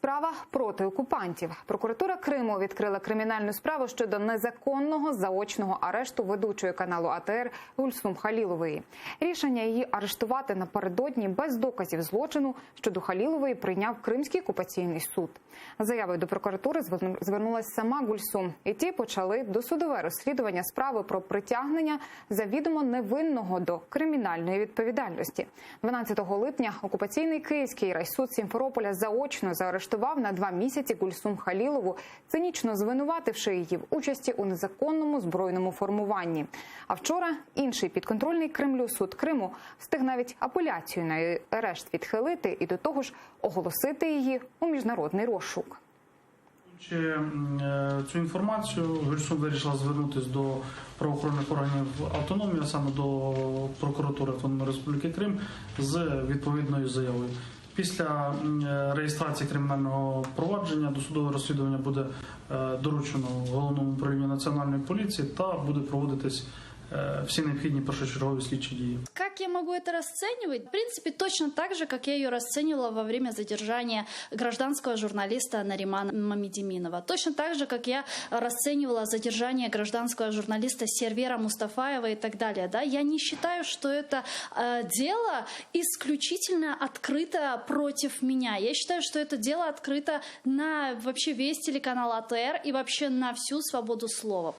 справа проти окупантів. Прокуратура Криму відкрила кримінальну справу щодо незаконного заочного арешту ведучої каналу АТР Гульсум Халілової. Рішення її арештувати напередодні без доказів злочину щодо Халілової прийняв Кримський окупаційний суд. Заявою до прокуратури звернулася сама Гульсум, і ті почали досудове розслідування справи про притягнення завідомо невинного до кримінальної відповідальності. 12 липня окупаційний Київський райсуд Сімферополя заочно заарештував на 2 місяці Гульсум Халілову, цинічно звинувативши її в участі у незаконному збройному формуванні. А вчора інший підконтрольний Кремлю суд Криму встиг навіть апеляцію на її арешт відхилити і до того ж оголосити її у міжнародний розшук. Цю інформацію Гульсум вирішила звернутися до правоохоронних органів автономії, а саме до прокуратури Автономної Республіки Крим з відповідною заявою. Після реєстрації кримінального провадження досудове розслідування буде доручено Головному управлінню Національної поліції та буде проводитись все необходимые першочерговые слідчі дії. Как я могу это расценивать? В принципе, точно так же, как я ее расценивала во время задержания гражданского журналиста Наримана Мамедиминова. Точно так же, как я расценивала задержание гражданского журналиста Сервера Мустафаева и так далее. Да? Я не считаю, что это дело исключительно открыто против меня. Я считаю, что это дело открыто на вообще весь телеканал АТР и вообще на всю свободу слова.